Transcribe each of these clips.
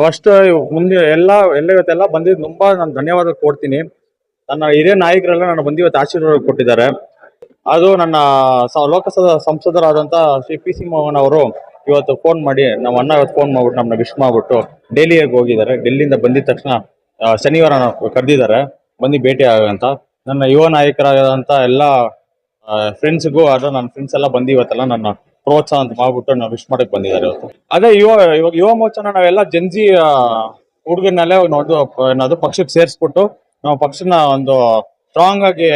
First ಮುಂದೆ ಎಲ್ಲ ಇವತ್ತೆಲ್ಲ ಬಂದಿದ್ದು ತುಂಬಾ ನಾನು ಧನ್ಯವಾದ ಕೊಡ್ತೀನಿ. ನನ್ನ ಹಿರಿಯ ನಾಯಕರೆಲ್ಲ ನನ್ನ ಬಂದು ಇವತ್ತು ಆಶೀರ್ವಾದ ಕೊಟ್ಟಿದ್ದಾರೆ. ಅದು ನನ್ನ ಲೋಕಸಭಾ ಸಂಸದರಾದಂತ ಶ್ರೀ ಪಿ ಸಿ ಮೋಹನ್ ಅವರು ಇವತ್ತು ಫೋನ್ ಮಾಡಿ, ನಮ್ಮ ಅಣ್ಣ ಇವತ್ತು ಫೋನ್ ಮಾಡ್ಬಿಟ್ಟು ನಮ್ಮನ್ನ ವಿಶ್ ಮಾಡ್ಬಿಟ್ಟು ಡೆಲ್ಲಿಗೆ ಹೋಗಿದ್ದಾರೆ. ಡೆಲ್ಲಿಯಿಂದ ಬಂದಿದ ತಕ್ಷಣ ಶನಿವಾರ ಕರೆದಿದ್ದಾರೆ ಬಂದು ಭೇಟಿ ಆಗಂತ. ನನ್ನ ಯುವ ನಾಯಕರಾದಂತ ಎಲ್ಲ ಫ್ರೆಂಡ್ಸ್ಗೂ ಅದು ನನ್ನ ಫ್ರೆಂಡ್ಸ್ ಎಲ್ಲ ಬಂದು ಇವತ್ತೆಲ್ಲ ನನ್ನ ಪ್ರೋತ್ಸಾಹ ಅಂತ ಮಾಡ್ಬಿಟ್ಟು ನಾವು ವಿಶ್ ಮಾಡಕ್ ಬಂದಿದ್ದಾರೆ ಇವತ್ತು. ಅದೇ ಇವಾಗ ಯುವ ಮೋರ್ಚಾನ ನಾವೆಲ್ಲ ಜನ್ಜಿ ಹುಡುಗರನ್ನೆಲ್ಲ ಏನದು ಪಕ್ಷಕ್ಕೆ ಸೇರಿಸ್ಬಿಟ್ಟು ನಾವು ಪಕ್ಷನ ಒಂದು ಸ್ಟ್ರಾಂಗ್ ಆಗಿ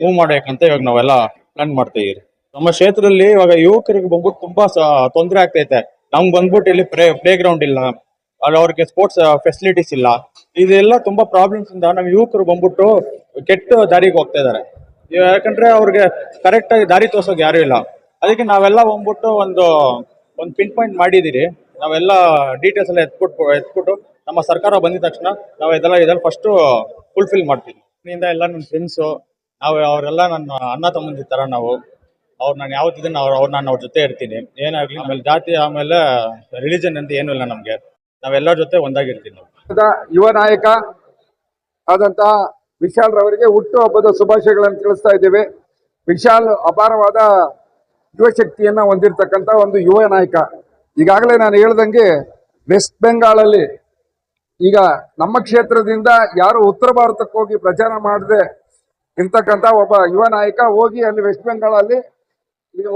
ಮೂವ್ ಮಾಡ್ಬೇಕಂತ ಇವಾಗ ನಾವೆಲ್ಲ ಪ್ಲಾನ್ ಮಾಡ್ತಾ ಇದೀವಿ. ನಮ್ಮ ಕ್ಷೇತ್ರದಲ್ಲಿ ಇವಾಗ ಯುವಕರಿಗೆ ಬಂದ್ಬಿಟ್ಟು ತುಂಬಾ ತೊಂದರೆ ಆಗ್ತೈತೆ. ನಮ್ಗೆ ಬಂದ್ಬಿಟ್ಟು ಇಲ್ಲಿ ಪ್ಲೇ ಗ್ರೌಂಡ್ ಇಲ್ಲ, ಅಲ್ಲಿ ಅವ್ರಿಗೆ ಸ್ಪೋರ್ಟ್ಸ್ ಫೆಸಿಲಿಟೀಸ್ ಇಲ್ಲ. ಇದೆಲ್ಲ ತುಂಬಾ ಪ್ರಾಬ್ಲಮ್ಸ್ ಇಂದ ನಮ್ಮ ಯುವಕರು ಬಂದ್ಬಿಟ್ಟು ಕೆಟ್ಟ ದಾರಿಗೆ ಹೋಗ್ತಾ ಇದಾರೆ. ಯಾಕಂದ್ರೆ ಅವ್ರಿಗೆ ಕರೆಕ್ಟ್ ಆಗಿ ದಾರಿ ತೋರ್ಸೋಕೆ ಯಾರು ಇಲ್ಲ. ಅದಕ್ಕೆ ನಾವೆಲ್ಲ ಬಂದ್ಬಿಟ್ಟು ಒಂದು ಪಿನ್ ಪಾಯಿಂಟ್ ಮಾಡಿದಿರಿ. ನಾವೆಲ್ಲ ಡೀಟೇಲ್ಸ್ ಎಲ್ಲ ಎತ್ಬಿಟ್ಟು ನಮ್ಮ ಸರ್ಕಾರ ಬಂದಿದ ತಕ್ಷಣ ನಾವು ಇದೆಲ್ಲ ಫಸ್ಟ್ ಫುಲ್ಫಿಲ್ ಮಾಡ್ತೀವಿ. ಇದರಿಂದ ಎಲ್ಲ ನನ್ನ ಫ್ರೆಂಡ್ಸು ಅವರೆಲ್ಲ ನನ್ನ ಅಣ್ಣ ತಮ್ಮಂದಿ ತರ ನಾವು ನಾನು ಯಾವತ್ತಿದ್ದೀನಿ ನಾನು ಅವ್ರ ಜೊತೆ ಇರ್ತೀನಿ. ಏನಾಗ್ಲಿ, ಆಮೇಲೆ ಜಾತಿ ಆಮೇಲೆ ರಿಲಿಜನ್ ಅಂತ ಏನೂ ಇಲ್ಲ ನಮ್ಗೆ. ನಾವೆಲ್ಲರ ಜೊತೆ ಒಂದಾಗಿರ್ತೀವಿ ನಾವು. ಯುವ ನಾಯಕ ಆದಂತ ವಿಶಾಲ್ ರವರಿಗೆ ಹುಟ್ಟು ಹಬ್ಬದ ಶುಭಾಶಯಗಳನ್ನು ತಿಳಿಸ್ತಾ ಇದ್ದೇವೆ. ವಿಶಾಲ್ ಅಪಾರವಾದ ಯುವಶಕ್ತಿಯನ್ನ ಹೊಂದಿರತಕ್ಕಂತ ಒಂದು ಯುವ ನಾಯಕ. ಈಗಾಗಲೇ ನಾನು ಹೇಳ್ದಂಗೆ ವೆಸ್ಟ್ ಬೆಂಗಾಳಲ್ಲಿ ಈಗ ನಮ್ಮ ಕ್ಷೇತ್ರದಿಂದ ಯಾರು ಉತ್ತರ ಭಾರತಕ್ಕೆ ಹೋಗಿ ಪ್ರಚಾರ ಮಾಡದೆ ಇರ್ತಕ್ಕಂಥ ಒಬ್ಬ ಯುವ ನಾಯಕ ಹೋಗಿ ಅಲ್ಲಿ ವೆಸ್ಟ್ ಬೆಂಗಾಳಲ್ಲಿ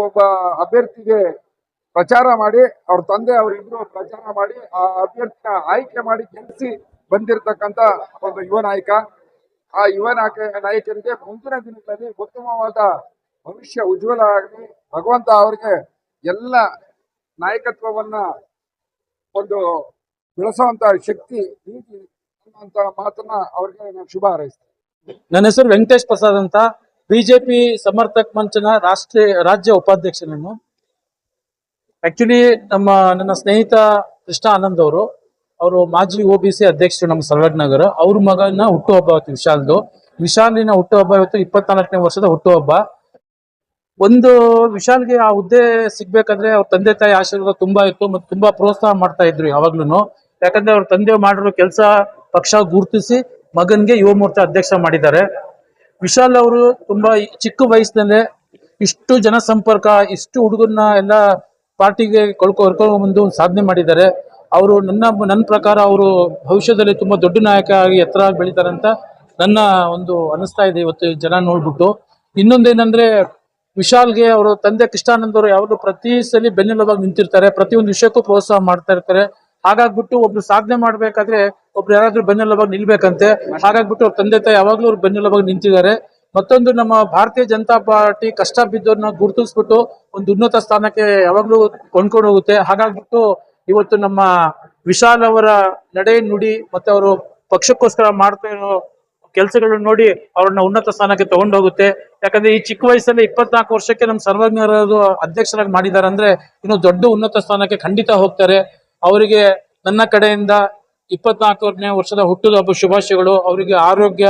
ಒಬ್ಬ ಅಭ್ಯರ್ಥಿಗೆ ಪ್ರಚಾರ ಮಾಡಿ, ಅವ್ರ ತಂದೆ ಅವರಿಬ್ರು ಪ್ರಚಾರ ಮಾಡಿ ಆ ಅಭ್ಯರ್ಥಿನ ಆಯ್ಕೆ ಮಾಡಿ ಗೆಲ್ಲಿಸಿ ಬಂದಿರತಕ್ಕಂತ ಒಂದು ಯುವ ನಾಯಕ. ಆ ಯುವ ನಾಯಕರಿಗೆ ಮುಂದಿನ ದಿನಗಳಲ್ಲಿ ಉತ್ತಮವಾದ ಭವಿಷ್ಯ ಉಜ್ವಲ ಆಗಲಿ, ಭಗವಂತ ಅವರಿಗೆ ಎಲ್ಲ ನಾಯಕತ್ವವನ್ನ ಒಂದು ಬೆಳೆಸುವಂತ ಶಕ್ತಿ ನೀಡಿ ಅನ್ನುವಂತ ಮಾತನ್ನ ಅವರಿಗೆ ನಾನು ಶುಭ ಹಾರೈಸ್ತೇನೆ. ನನ್ನ ಹೆಸರು ವೆಂಕಟೇಶ್ ಪ್ರಸಾದ್ ಅಂತ, ಬಿಜೆಪಿ ಸಮರ್ಥಕ್ ಮಂಚನ ರಾಜ್ಯ ಉಪಾಧ್ಯಕ್ಷನನ್ನು. ಆಕ್ಚುಲಿ ನನ್ನ ಸ್ನೇಹಿತ ಕೃಷ್ಣ ಆನಂದ್ ಅವರು ಮಾಜಿ OBC ಅಧ್ಯಕ್ಷರು ನಮ್ಮ ಸಲ್ವಡ್ನಗರ. ಅವ್ರ ಮಗನ ಹುಟ್ಟುಹಬ್ಬ ಇವತ್ತು ವಿಶಾಲಿನ ಹುಟ್ಟುಹಬ್ಬ ಇವತ್ತು 24ನೇ ವರ್ಷದ ಹುಟ್ಟುಹಬ್ಬ. ಒಂದು ವಿಶಾಲ್ಗೆ ಆ ಹುದ್ದೆ ಸಿಗ್ಬೇಕಂದ್ರೆ ಅವ್ರ ತಂದೆ ತಾಯಿ ಆಶೀರ್ವಾದ ತುಂಬಾ ಇತ್ತು ಮತ್ತು ತುಂಬಾ ಪ್ರೋತ್ಸಾಹ ಮಾಡ್ತಾ ಇದ್ರು ಯಾವಾಗ್ಲೂ. ಯಾಕಂದ್ರೆ ಅವ್ರ ತಂದೆ ಮಾಡಿರೋ ಕೆಲಸ ಪಕ್ಷ ಗುರುತಿಸಿ ಮಗನ್ಗೆ ಯುವ ಮೋರ್ಚಾ ಅಧ್ಯಕ್ಷ ಮಾಡಿದ್ದಾರೆ. ವಿಶಾಲ್ ಅವರು ತುಂಬಾ ಚಿಕ್ಕ ವಯಸ್ಸಿನಲ್ಲೇ ಇಷ್ಟು ಜನ ಸಂಪರ್ಕ, ಇಷ್ಟು ಹುಡುಗರನ್ನ ಎಲ್ಲ ಪಾರ್ಟಿಗೆ ಕರ್ಕೊಂಡು ಬಂದು ಸಾಧನೆ ಮಾಡಿದ್ದಾರೆ. ಅವರು ನನ್ನ ಪ್ರಕಾರ ಅವರು ಭವಿಷ್ಯದಲ್ಲಿ ತುಂಬಾ ದೊಡ್ಡ ನಾಯಕ ಆಗಿ ಎತ್ತರವಾಗಿ ಬೆಳೀತಾರೆ ಅಂತ ನನ್ನ ಒಂದು ಅನಿಸ್ತಾ ಇದೆ ಇವತ್ತು ಜನ ನೋಡ್ಬಿಟ್ಟು. ಇನ್ನೊಂದೇನಂದ್ರೆ ವಿಶಾಲ್ಗೆ ಅವರು ತಂದೆ ಕೃಷ್ಣಾನಂದ್ ಅವರು ಯಾವಾಗಲೂ ಪ್ರತಿ ಸಲ ಬೆನ್ನೆಲುಬಾಗಿ ನಿಂತಿರ್ತಾರೆ, ಪ್ರತಿಯೊಂದು ವಿಷಯಕ್ಕೂ ಪ್ರೋತ್ಸಾಹ ಮಾಡ್ತಾ ಇರ್ತಾರೆ. ಹಾಗಾಗ್ಬಿಟ್ಟು ಒಬ್ರು ಸಾಧನೆ ಮಾಡ್ಬೇಕಾದ್ರೆ ಒಬ್ರು ಯಾರಾದ್ರೂ ಬೆನ್ನೆಲುಬಾಗಿ ನಿಲ್ಬೇಕಂತೆ. ಹಾಗಾಗ್ಬಿಟ್ಟು ಅವ್ರ ತಂದೆ ತಾಯಿ ಯಾವಾಗ್ಲೂ ಅವ್ರು ಬೆನ್ನೆಲುಬಾಗಿ ನಿಂತಿದ್ದಾರೆ. ಮತ್ತೊಂದು, ನಮ್ಮ ಭಾರತೀಯ ಜನತಾ ಪಾರ್ಟಿ ಕಷ್ಟ ಬಿದ್ದವ್ರನ್ನ ಗುರುತಿಸ್ಬಿಟ್ಟು ಒಂದು ಉನ್ನತ ಸ್ಥಾನಕ್ಕೆ ಯಾವಾಗ್ಲೂ ಕೊಂಡ್ಕೊಂಡು ಹೋಗುತ್ತೆ. ಹಾಗಾಗ್ಬಿಟ್ಟು ಇವತ್ತು ನಮ್ಮ ವಿಶಾಲ್ ಅವರ ನಡೆ ನುಡಿ ಮತ್ತೆ ಅವರು ಪಕ್ಷಕ್ಕೋಸ್ಕರ ಮಾಡ್ತಾ ಇರೋ ಕೆಲಸಗಳನ್ನ ನೋಡಿ ಅವ್ರನ್ನ ಉನ್ನತ ಸ್ಥಾನಕ್ಕೆ ತಗೊಂಡೋಗುತ್ತೆ. ಯಾಕಂದ್ರೆ ಈ ಚಿಕ್ಕ ವಯಸ್ಸಲ್ಲಿ 24 ವರ್ಷಕ್ಕೆ ನಮ್ಮ ಸರ್ವಜ್ಞರು ಅಧ್ಯಕ್ಷರಾಗಿ ಮಾಡಿದ್ದಾರೆ ಅಂದ್ರೆ ಇನ್ನು ದೊಡ್ಡ ಉನ್ನತ ಸ್ಥಾನಕ್ಕೆ ಖಂಡಿತ ಹೋಗ್ತಾರೆ. ಅವರಿಗೆ ನನ್ನ ಕಡೆಯಿಂದ 24ನೇ ವರ್ಷದ ಹುಟ್ಟುಹಬ್ಬ ಶುಭಾಶಯಗಳು. ಅವರಿಗೆ ಆರೋಗ್ಯ,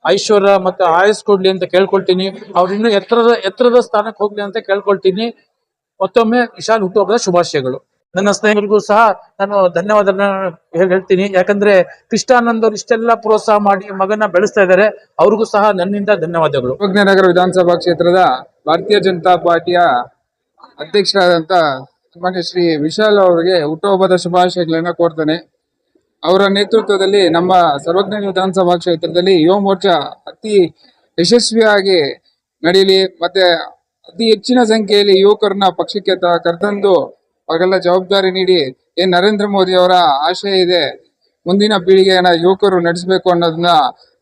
ಐಶ್ವರ್ಯ ಮತ್ತೆ ಆಯಸ್ ಕೊಡ್ಲಿ ಅಂತ ಕೇಳ್ಕೊಳ್ತೀನಿ. ಅವ್ರು ಇನ್ನು ಎತ್ತರದ ಸ್ಥಾನಕ್ಕೆ ಹೋಗ್ಲಿ ಅಂತ ಕೇಳ್ಕೊಳ್ತೀನಿ. ಮತ್ತೊಮ್ಮೆ ವಿಶಾಲ್ ಹುಟ್ಟುಹಬ್ಬದ ಶುಭಾಶಯಗಳು. ನನ್ನ ಸ್ನೇಹಿತರಿಗೂ ಸಹ ನಾನು ಧನ್ಯವಾದ ಹೇಳ್ತೀನಿ. ಯಾಕಂದ್ರೆ ಕೃಷ್ಣಾನಂದ್ ಅವರು ಇಷ್ಟೆಲ್ಲ ಪ್ರೋತ್ಸಾಹ ಮಾಡಿ ಮಗನ ಬೆಳೆಸ್ತಾ ಇದ್ದಾರೆ. ಅವ್ರಿಗೂ ಸಹ ನನ್ನಿಂದ ಧನ್ಯವಾದಗಳು. ನಗರ ವಿಧಾನಸಭಾ ಕ್ಷೇತ್ರದ ಭಾರತೀಯ ಜನತಾ ಪಾರ್ಟಿಯ ಅಧ್ಯಕ್ಷರಾದಂತ ಮಾನ್ಯ ಶ್ರೀ ವಿಶಾಲ್ ಅವರಿಗೆ ಹುಟ್ಟುಹಬ್ಬದ ಶುಭಾಶಯಗಳನ್ನ ಕೋರ್ತೇನೆ. ಅವರ ನೇತೃತ್ವದಲ್ಲಿ ನಮ್ಮ ಸರ್ವಜ್ಞ ವಿಧಾನಸಭಾ ಕ್ಷೇತ್ರದಲ್ಲಿ ಯುವ ಮೋರ್ಚಾ ಅತಿ ಯಶಸ್ವಿಯಾಗಿ ನಡೀಲಿ, ಮತ್ತೆ ಅತಿ ಹೆಚ್ಚಿನ ಸಂಖ್ಯೆಯಲ್ಲಿ ಯುವಕರನ್ನ ಪಕ್ಷಕ್ಕೆ ಕರೆತಂದು ಅವರೆಲ್ಲ ಜವಾಬ್ದಾರಿ ನೀಡಿ, ನರೇಂದ್ರ ಮೋದಿ ಅವರ ಆಶಯ ಇದೆ ಮುಂದಿನ ಪೀಳಿಗೆಯನ್ನ ಯುವಕರು ನಡೆಸಬೇಕು ಅನ್ನೋದನ್ನ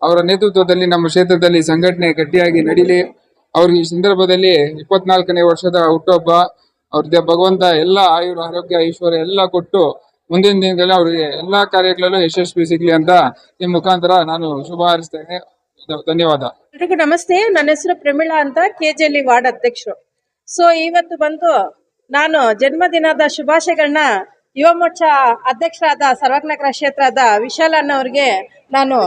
ಅವರ ನೇತೃತ್ವದಲ್ಲಿ ನಮ್ಮ ಕ್ಷೇತ್ರದಲ್ಲಿ ಸಂಘಟನೆ ಗಟ್ಟಿಯಾಗಿ ನಡೀಲಿ. ಅವ್ರಿಗೆ ಈ ಸಂದರ್ಭದಲ್ಲಿ 24ನೇ ವರ್ಷದ ಹುಟ್ಟುಹಬ್ಬ, ಅವ್ರಿಗೆ ಭಗವಂತ ಎಲ್ಲ ಆರೋಗ್ಯ ಐಶ್ವರ್ಯ ಎಲ್ಲ ಕೊಟ್ಟು ಮುಂದಿನ ದಿನದಲ್ಲಿ ಅವರಿಗೆ ಎಲ್ಲಾ ಕಾರ್ಯಗಳಲ್ಲೂ ಯಶಸ್ವಿ ಸಿಗ್ಲಿ ಅಂತ ಈ ಮುಖಾಂತರ ನಾನು ಶುಭ ಹಾರೈಸ್ತೇನೆ. ಧನ್ಯವಾದ. ಎಲ್ರಿಗೂ ನಮಸ್ತೆ. ನನ್ನ ಹೆಸರು ಪ್ರಮೀಳಾ ಅಂತ, KJL ವಾರ್ಡ್ ಅಧ್ಯಕ್ಷರು. ಸೊ ಇವತ್ತು ಬಂದು ನಾನು ಜನ್ಮದಿನದ ಶುಭಾಶಯಗಳನ್ನ ಯುವ ಮೋರ್ಚಾ ಅಧ್ಯಕ್ಷರಾದ ಸರ್ವಜ್ಞನಗರ ಕ್ಷೇತ್ರದ ವಿಶಾಲ್ ಅನ್ನೋರಿಗೆ ನಾನು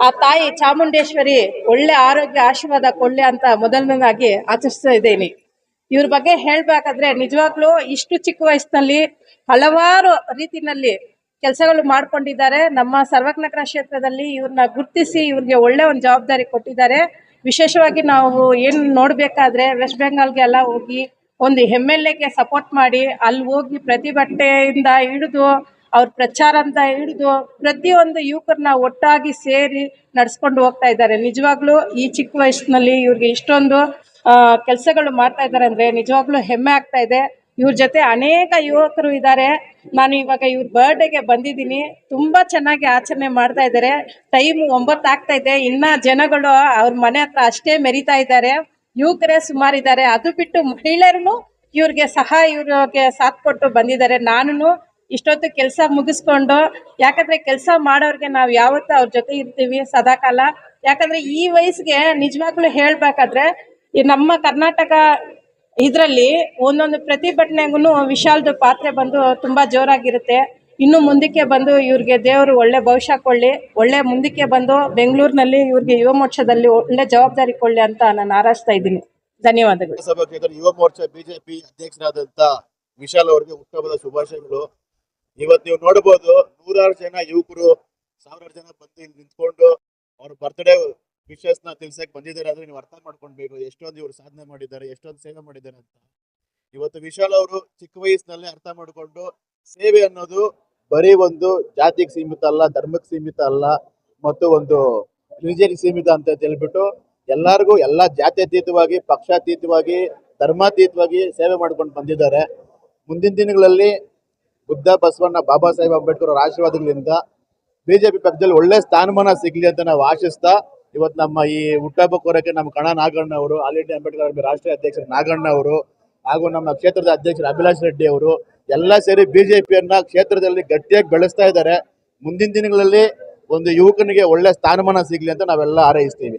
ಆ ತಾಯಿ ಚಾಮುಂಡೇಶ್ವರಿ ಒಳ್ಳೆ ಆರೋಗ್ಯ ಆಶೀರ್ವಾದ ಕೊಳ್ಳಿ ಅಂತ ಮೊದಲನೇದಾಗಿ ಆಚರಿಸ್ತಾ ಇದ್ದೀನಿ. ಇವ್ರ ಬಗ್ಗೆ ಹೇಳ್ಬೇಕಾದ್ರೆ ನಿಜವಾಗ್ಲೂ ಇಷ್ಟು ಚಿಕ್ಕ ವಯಸ್ಸಿನಲ್ಲಿ ಹಲವಾರು ರೀತಿನಲ್ಲಿ ಕೆಲಸಗಳು ಮಾಡ್ಕೊಂಡಿದ್ದಾರೆ. ನಮ್ಮ ಸರ್ವಜ್ಞನಗರ ಕ್ಷೇತ್ರದಲ್ಲಿ ಇವ್ರನ್ನ ಗುರುತಿಸಿ ಇವ್ರಿಗೆ ಒಳ್ಳೆ ಒಂದು ಜವಾಬ್ದಾರಿ ಕೊಟ್ಟಿದ್ದಾರೆ. ವಿಶೇಷವಾಗಿ ನಾವು ಏನು ನೋಡಬೇಕಾದ್ರೆ ವೆಸ್ಟ್ ಬೆಂಗಾಲ್ಗೆ ಎಲ್ಲ ಹೋಗಿ ಒಂದು MLAಗೆ ಸಪೋರ್ಟ್ ಮಾಡಿ ಅಲ್ಲಿ ಹೋಗಿ ಪ್ರತಿಭಟನೆಯಿಂದ ಹಿಡಿದು ಅವ್ರ ಪ್ರಚಾರ ಅಂತ ಹಿಡಿದು ಪ್ರತಿಯೊಂದು ಯುವಕರನ್ನ ಒಟ್ಟಾಗಿ ಸೇರಿ ನಡೆಸ್ಕೊಂಡು ಹೋಗ್ತಾ ಇದ್ದಾರೆ. ನಿಜವಾಗ್ಲೂ ಈ ಚಿಕ್ಕ ವಯಸ್ಸಿನಲ್ಲಿ ಇವ್ರಿಗೆ ಇಷ್ಟೊಂದು ಕೆಲಸಗಳು ಮಾಡ್ತಾ ಇದ್ದಾರೆ ಅಂದರೆ ನಿಜವಾಗ್ಲೂ ಹೆಮ್ಮೆ ಆಗ್ತಾ ಇದೆ. ಇವ್ರ ಜೊತೆ ಅನೇಕ ಯುವಕರು ಇದ್ದಾರೆ. ನಾನು ಇವಾಗ ಇವ್ರ ಬರ್ಡೇಗೆ ಬಂದಿದ್ದೀನಿ. ತುಂಬ ಚೆನ್ನಾಗಿ ಆಚರಣೆ ಮಾಡ್ತಾ ಇದ್ದಾರೆ. ಟೈಮ್ 9 ಆಗ್ತಾ ಇದೆ. ಇನ್ನ ಜನಗಳು ಅವ್ರ ಮನೆ ಹತ್ರ ಅಷ್ಟೇ ಮೆರಿತಾ ಇದ್ದಾರೆ. ಯುವಕರೇ ಸುಮಾರಿದ್ದಾರೆ. ಅದು ಬಿಟ್ಟು ಮಹಿಳೆಯರು ಇವ್ರಿಗೆ ಸಾಥ್ ಕೊಟ್ಟು ಬಂದಿದ್ದಾರೆ. ನಾನು ಇಷ್ಟೊತ್ತು ಕೆಲಸ ಮುಗಿಸ್ಕೊಂಡು, ಯಾಕಂದ್ರೆ ಕೆಲಸ ಮಾಡೋರಿಗೆ ನಾವು ಯಾವತ್ತೂ ಅವ್ರ ಜೊತೆ ಇರ್ತೀವಿ ಸದಾಕಾಲ. ಯಾಕಂದ್ರೆ ಈ ವಯಸ್ಸಿಗೆ ನಿಜವಾಗ್ಲೂ ಹೇಳ್ಬೇಕಾದ್ರೆ ಈ ನಮ್ಮ ಕರ್ನಾಟಕ ಇದರಲ್ಲಿ ಒಂದೊಂದು ಪ್ರತಿಭಟನೆಗೂ ವಿಶಾಲ್ದು ಪಾತ್ರೆ ಬಂದು ತುಂಬಾ ಜೋರಾಗಿರುತ್ತೆ. ಇನ್ನು ಮುಂದಕ್ಕೆ ಬಂದು ಇವ್ರಿಗೆ ದೇವರು ಒಳ್ಳೆ ಭವಿಷ್ಯ ಕೊಳ್ಳಿ, ಒಳ್ಳೆ ಮುಂದಕ್ಕೆ ಬಂದು ಬೆಂಗಳೂರಿನಲ್ಲಿ ಇವ್ರಿಗೆ ಯುವ ಮೋರ್ಚಾದಲ್ಲಿ ಒಳ್ಳೆ ಜವಾಬ್ದಾರಿ ಕೊಳ್ಳಿ ಅಂತ ನಾನು ಹಾರೈಸ್ತಾ ಇದ್ದೀನಿ. ಧನ್ಯವಾದಗಳು. ಲೋಕಸಭಾ ಕ್ಷೇತ್ರ ಯುವ ಮೋರ್ಚಾ ಬಿಜೆಪಿ ಅಧ್ಯಕ್ಷರಾದಂತ ವಿಶಾಲ್ ಅವರಿಗೆ ಹುಟ್ಟುಹಬ್ಬದ ಶುಭಾಶಯಗಳು. ಇವತ್ತು ನೀವು ನೋಡಬಹುದು, 100 ಜನ ಯುವಕರು, 1000 ಜನ ಬಂದು ಇಲ್ಲಿ ನಿಂತ್ಕೊಂಡು ಅವ್ರ ಬರ್ತ್ಡೇ ವಿಶಸ್ ನ ತಿಳ್ಸಕ್ ಬಂದಿದ್ದಾರೆ. ಅಂದ್ರೆ ನೀವು ಅರ್ಥ ಮಾಡ್ಕೊಳ್ಬೇಕು ಎಷ್ಟೊಂದು ಇವರು ಸಾಧನೆ ಮಾಡಿದ್ದಾರೆ, ಎಷ್ಟೊಂದು ಸೇವೆ ಮಾಡಿದ್ದಾರೆ ಅಂತ. ಇವತ್ತು ವಿಶಾಲ್ ಅವರು ಚಿಕ್ಕ ವಯಸ್ಸಿನಲ್ಲೇ ಅರ್ಥ ಮಾಡಿಕೊಂಡು ಸೇವೆ ಅನ್ನೋದು ಬರೀ ಒಂದು ಜಾತಿಗೆ ಸೀಮಿತ ಅಲ್ಲ, ಧರ್ಮಕ್ಕೆ ಸೀಮಿತ ಅಲ್ಲ, ಮತ್ತು ಒಂದು ರಿಲಿಜಿಯನ್ ಸೀಮಿತ ಅಂತ ಹೇಳ್ಬಿಟ್ಟು ಎಲ್ಲರಿಗೂ ಎಲ್ಲ ಜಾತ್ಯತೀತವಾಗಿ, ಪಕ್ಷಾತೀತವಾಗಿ, ಧರ್ಮಾತೀತವಾಗಿ ಸೇವೆ ಮಾಡ್ಕೊಂಡು ಬಂದಿದ್ದಾರೆ. ಮುಂದಿನ ದಿನಗಳಲ್ಲಿ ಬುದ್ಧ ಬಸವಣ್ಣ, ಬಾಬಾ ಸಾಹೇಬ್ ಅಂಬೇಡ್ಕರ್ ಅವರ ಆಶೀರ್ವಾದಗಳಿಂದ ಬಿಜೆಪಿ ಪಕ್ಷದಲ್ಲಿ ಒಳ್ಳೆ ಸ್ಥಾನಮಾನ ಸಿಗ್ಲಿ ಅಂತ ನಾವು ಆಶಿಸ್ತಾ, ಇವತ್ತು ನಮ್ಮ ಈ ಹುಟ್ಟಹಬ್ಬ ಕೋರಕ್ಕೆ ನಮ್ಮ ಕಣ ನಾಗಣ್ಣ ಅವರು, ಆಲ್ ಇಂಡಿಯಾ ಅಂಬೇಡ್ಕರ್ ರಾಷ್ಟ್ರೀಯ ಅಧ್ಯಕ್ಷರು ನಾಗಣ್ಣ ಅವರು, ಹಾಗೂ ನಮ್ಮ ಕ್ಷೇತ್ರದ ಅಧ್ಯಕ್ಷರು ಅಭಿಲಾಷ್ ರೆಡ್ಡಿ ಅವರು ಎಲ್ಲ ಸೇರಿ ಬಿಜೆಪಿಯನ್ನ ಕ್ಷೇತ್ರದಲ್ಲಿ ಗಟ್ಟಿಯಾಗಿ ಬೆಳೆಸ್ತಾ ಇದ್ದಾರೆ. ಮುಂದಿನ ದಿನಗಳಲ್ಲಿ ಒಂದು ಯುವಕನಿಗೆ ಒಳ್ಳೆ ಸ್ಥಾನಮಾನ ಸಿಗ್ಲಿ ಅಂತ ನಾವೆಲ್ಲ ಹಾರೈಸ್ತೀವಿ.